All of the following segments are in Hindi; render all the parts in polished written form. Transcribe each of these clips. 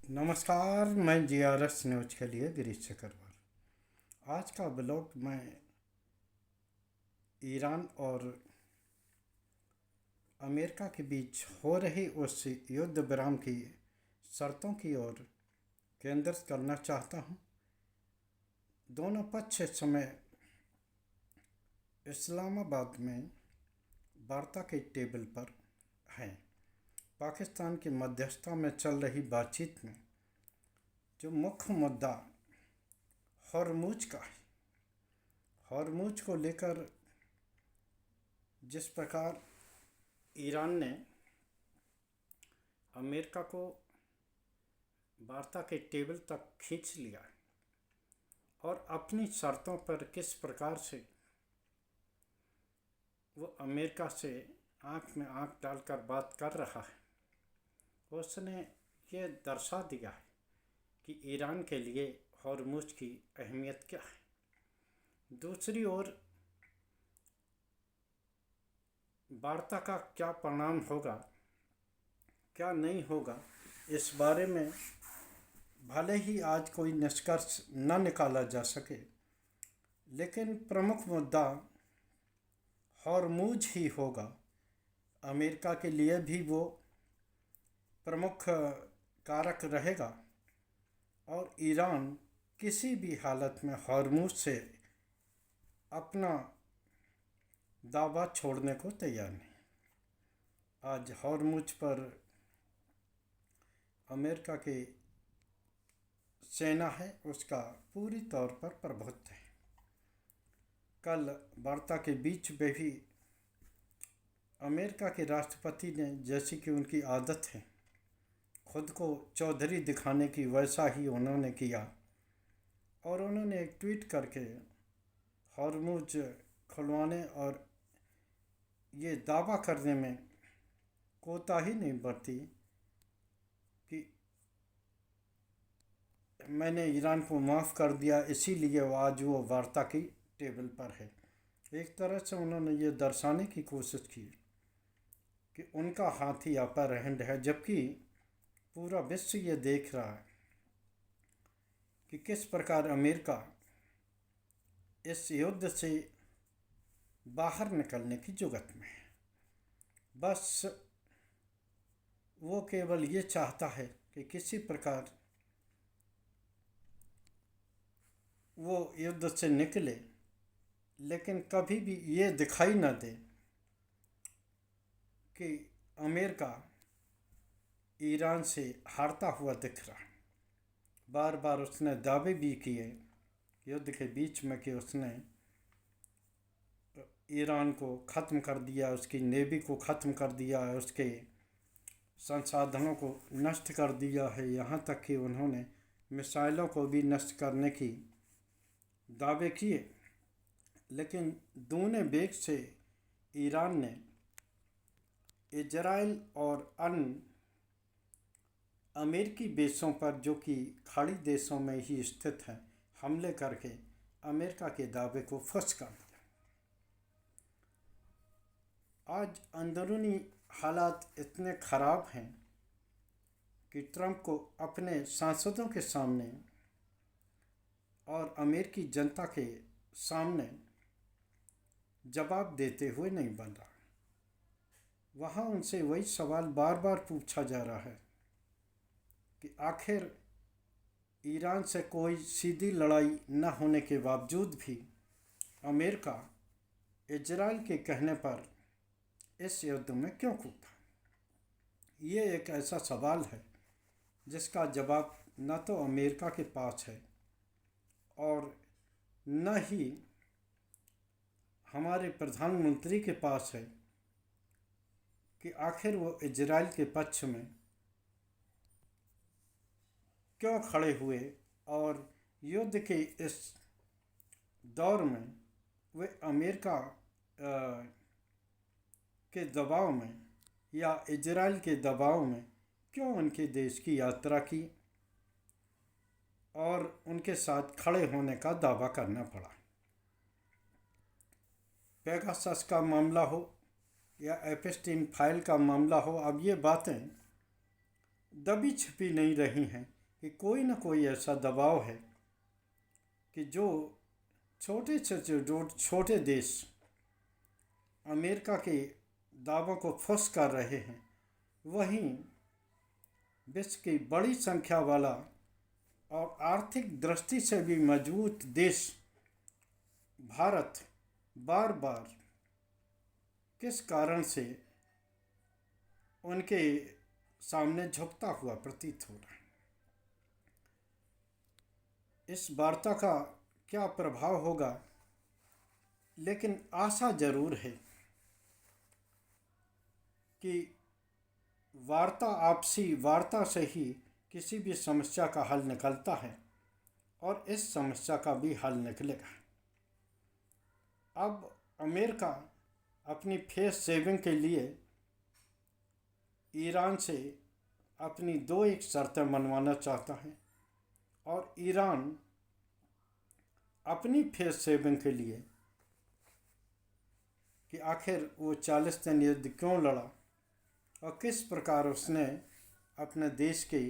नमस्कार। मैं जीआरएस न्यूज के लिए गिरीश चक्रवर्ती। आज का ब्लॉग मैं ईरान और अमेरिका के बीच हो रही उस युद्ध विराम की शर्तों की ओर केंद्रित करना चाहता हूं। दोनों पक्ष इस समय इस्लामाबाद में वार्ता के टेबल पर हैं। पाकिस्तान की मध्यस्थता में चल रही बातचीत में जो मुख्य मुद्दा हॉर्मुज का है, हॉर्मुज को लेकर जिस प्रकार ईरान ने अमेरिका को वार्ता के टेबल तक खींच लिया और अपनी शर्तों पर किस प्रकार से वो अमेरिका से आंख में आंख डालकर बात कर रहा है, उसने ये दर्शा दिया है कि ईरान के लिए हॉर्मुज की अहमियत क्या है। दूसरी ओर वार्ता का क्या परिणाम होगा, क्या नहीं होगा, इस बारे में भले ही आज कोई निष्कर्ष न निकाला जा सके, लेकिन प्रमुख मुद्दा हॉर्मुज ही होगा। अमेरिका के लिए भी वो प्रमुख कारक रहेगा और ईरान किसी भी हालत में हॉर्मुज से अपना दावा छोड़ने को तैयार नहीं। आज हॉर्मुज पर अमेरिका की सेना है, उसका पूरी तौर पर प्रभुत्व है। कल वार्ता के बीच में भी अमेरिका के राष्ट्रपति ने, जैसी कि उनकी आदत है, खुद को चौधरी दिखाने की, वैसा ही उन्होंने किया और उन्होंने एक ट्वीट करके हॉर्मुज खुलवाने और ये दावा करने में कोताही नहीं बरती कि मैंने ईरान को माफ़ कर दिया, इसीलिए वो आज वो वार्ता की टेबल पर है। एक तरह से उन्होंने ये दर्शाने की कोशिश की कि उनका हाथ ही अपर हैंड है, जबकि पूरा विश्व ये देख रहा है कि किस प्रकार अमेरिका इस युद्ध से बाहर निकलने की जुगत में है। बस वो केवल ये चाहता है कि किसी प्रकार वो युद्ध से निकले, लेकिन कभी भी ये दिखाई न दे कि अमेरिका ईरान से हारता हुआ दिख रहा है। बार बार उसने दावे भी किए युद्ध के बीच में कि उसने ईरान को ख़त्म कर दिया, उसकी नेवी को ख़त्म कर दिया, उसके संसाधनों को नष्ट कर दिया है। यहाँ तक कि उन्होंने मिसाइलों को भी नष्ट करने की दावे किए, लेकिन दूने बेग से ईरान ने इजराइल और अन्य अमेरिकी बेसों पर, जो कि खाड़ी देशों में ही स्थित हैं, हमले करके अमेरिका के दावे को फुस कर दिया। आज अंदरूनी हालात इतने ख़राब हैं कि ट्रंप को अपने सांसदों के सामने और अमेरिकी जनता के सामने जवाब देते हुए नहीं बन रहा। वहाँ उनसे वही सवाल बार बार पूछा जा रहा है कि आखिर ईरान से कोई सीधी लड़ाई न होने के बावजूद भी अमेरिका इजराइल के कहने पर इस युद्ध में क्यों कूदा। ये एक ऐसा सवाल है जिसका जवाब न तो अमेरिका के पास है और न ही हमारे प्रधानमंत्री के पास है कि आखिर वो इजराइल के पक्ष में क्यों खड़े हुए और युद्ध के इस दौर में वे अमेरिका के दबाव में या इजराइल के दबाव में क्यों उनके देश की यात्रा की और उनके साथ खड़े होने का दावा करना पड़ा। पेगासस का मामला हो या एपस्टीन फाइल का मामला हो, अब ये बातें दबी छिपी नहीं रही हैं। कि कोई ना कोई ऐसा दबाव है कि जो छोटे से जो छोटे देश अमेरिका के दावों को फुस कर रहे हैं, वहीं विश्व की बड़ी संख्या वाला और आर्थिक दृष्टि से भी मजबूत देश भारत बार बार किस कारण से उनके सामने झुकता हुआ प्रतीत हो रहा है। इस वार्ता का क्या प्रभाव होगा, लेकिन आशा जरूर है कि आपसी वार्ता से ही किसी भी समस्या का हल निकलता है और इस समस्या का भी हल निकलेगा। अब अमेरिका अपनी फेस सेविंग के लिए ईरान से अपनी दो एक शर्तें मनवाना चाहता है और ईरान अपनी फेस सेविंग के लिए कि आखिर वो 40 दिन युद्ध क्यों लड़ा और किस प्रकार उसने अपने देश के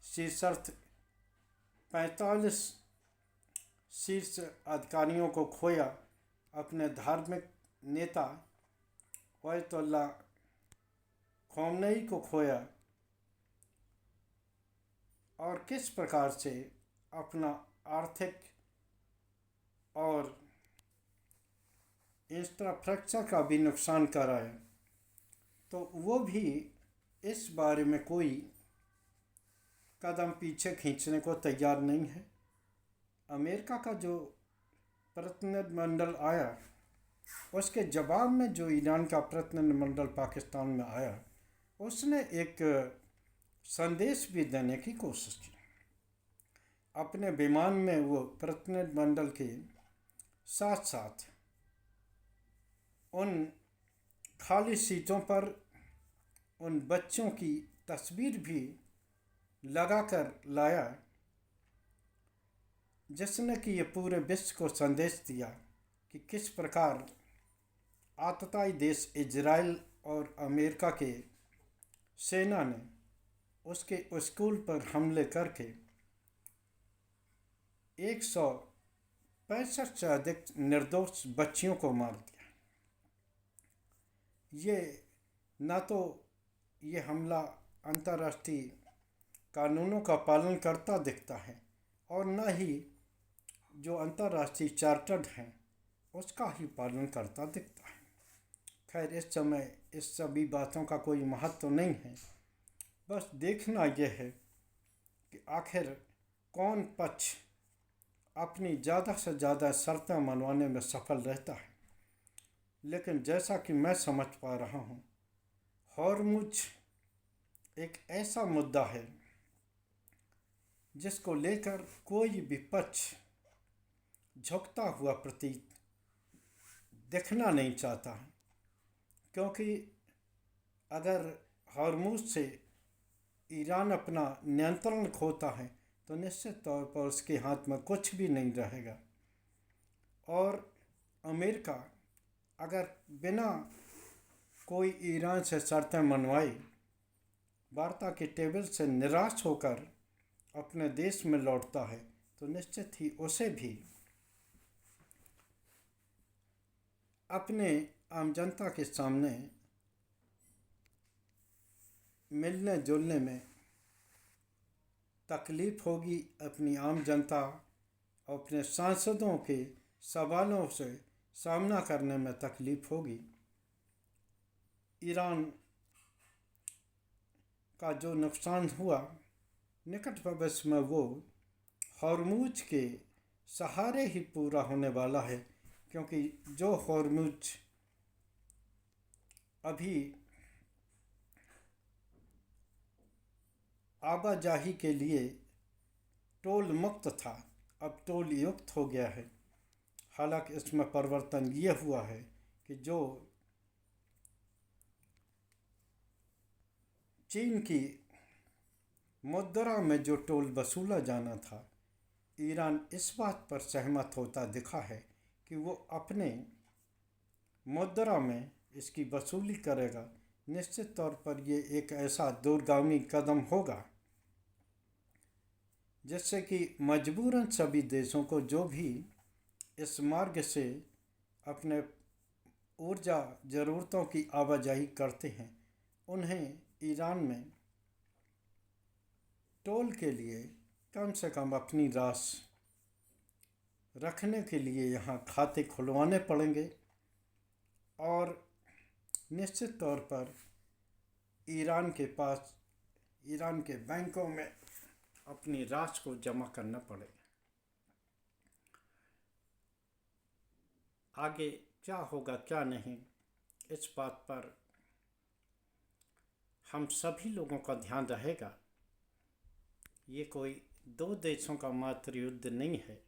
शीर्षस्थ 45 शीर्ष अधिकारियों को खोया, अपने धार्मिक नेता आयतुल्लाह खोमेनी को खोया और किस प्रकार से अपना आर्थिक और इंफ्रास्ट्रक्चर का भी नुकसान कराया। तो वो भी इस बारे में कोई कदम पीछे खींचने को तैयार नहीं है। अमेरिका का जो प्रतिनिधिमंडल आया, उसके जवाब में जो ईरान का प्रतिनिधिमंडल पाकिस्तान में आया, उसने एक संदेश भी देने की कोशिश की। अपने विमान में वो प्रतिनिधिमंडल के साथ साथ उन खाली सीटों पर उन बच्चों की तस्वीर भी लगाकर लाया, जिसने कि ये पूरे विश्व को संदेश दिया कि किस प्रकार आतताई देश इजराइल और अमेरिका के सेना ने उसके स्कूल पर हमले करके 165 से अधिक निर्दोष बच्चियों को मार दिया। ये न तो ये हमला अंतर्राष्ट्रीय कानूनों का पालन करता दिखता है और न ही जो अंतर्राष्ट्रीय चार्टर्ड हैं उसका ही पालन करता दिखता है। खैर, इस समय इस सभी बातों का कोई महत्व तो नहीं है। बस देखना यह है कि आखिर कौन पक्ष अपनी ज़्यादा से ज़्यादा शर्तें मनवाने में सफल रहता है। लेकिन जैसा कि मैं समझ पा रहा हूँ, हॉर्मुज एक ऐसा मुद्दा है जिसको लेकर कोई भी पक्ष झुकता हुआ प्रतीत दिखना नहीं चाहता है, क्योंकि अगर हॉर्मुज से ईरान अपना नियंत्रण खोता है तो निश्चित तौर पर उसके हाथ में कुछ भी नहीं रहेगा। और अमेरिका अगर बिना कोई ईरान से शर्तें मनवाए वार्ता के टेबल से निराश होकर अपने देश में लौटता है तो निश्चित ही उसे भी अपने आम जनता के सामने मिलने जुलने में तकलीफ होगी। अपनी आम जनता और अपने सांसदों के सवालों से सामना करने में तकलीफ होगी। ईरान का जो नुकसान हुआ निकट भविष्य में वो हॉर्मुज के सहारे ही पूरा होने वाला है, क्योंकि जो हॉर्मुज अभी आवाजाही के लिए टोल मुक्त था, अब टोल युक्त हो गया है। हालांकि इसमें परिवर्तन ये हुआ है कि जो चीन की मुद्रा में जो टोल वसूला जाना था, ईरान इस बात पर सहमत होता दिखा है कि वो अपने मुद्रा में इसकी वसूली करेगा। निश्चित तौर पर ये एक ऐसा दूरगामी कदम होगा जिससे कि मजबूरन सभी देशों को जो भी इस मार्ग से अपने ऊर्जा ज़रूरतों की आवाजाही करते हैं, उन्हें ईरान में टोल के लिए कम से कम अपनी राश रखने के लिए यहाँ खाते खुलवाने पड़ेंगे और निश्चित तौर पर ईरान के पास ईरान के बैंकों में अपनी राशि को जमा करना पड़ेगा। आगे क्या होगा क्या नहीं, इस बात पर हम सभी लोगों का ध्यान रहेगा। ये कोई दो देशों का मात्र युद्ध नहीं है।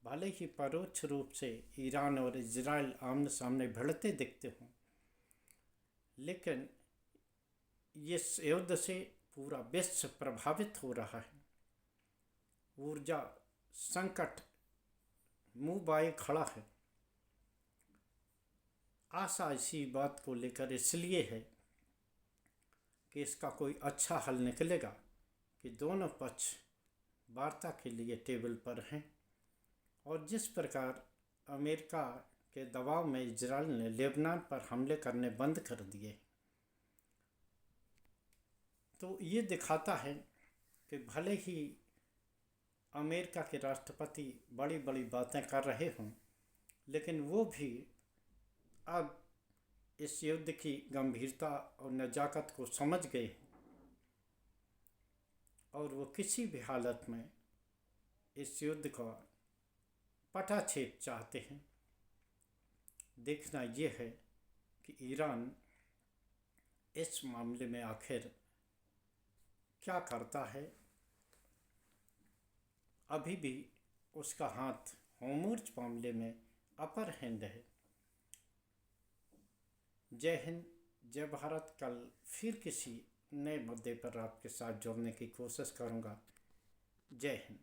भले ही परोक्ष रूप से ईरान और इजराइल आमने सामने भिड़ते दिखते हों, लेकिन इस युद्ध से पूरा विश्व प्रभावित हो रहा है। ऊर्जा संकट मुंह बाए खड़ा है। आशा इसी बात को लेकर इसलिए है कि इसका कोई अच्छा हल निकलेगा कि दोनों पक्ष वार्ता के लिए टेबल पर हैं। और जिस प्रकार अमेरिका के दबाव में इजराइल ने लेबनान पर हमले करने बंद कर दिए, तो ये दिखाता है कि भले ही अमेरिका के राष्ट्रपति बड़ी बड़ी बातें कर रहे हों, लेकिन वो भी अब इस युद्ध की गंभीरता और नज़ाकत को समझ गए और वो किसी भी हालत में इस युद्ध का पटाक्षेप चाहते हैं। देखना ये है कि ईरान इस मामले में आखिर क्या करता है। अभी भी उसका हाथ होर्मुज़ मामले में अपर हैंड है। जय हिंद, जय भारत। कल फिर किसी नए मुद्दे पर आपके साथ जुड़ने की कोशिश करूँगा। जय हिंद।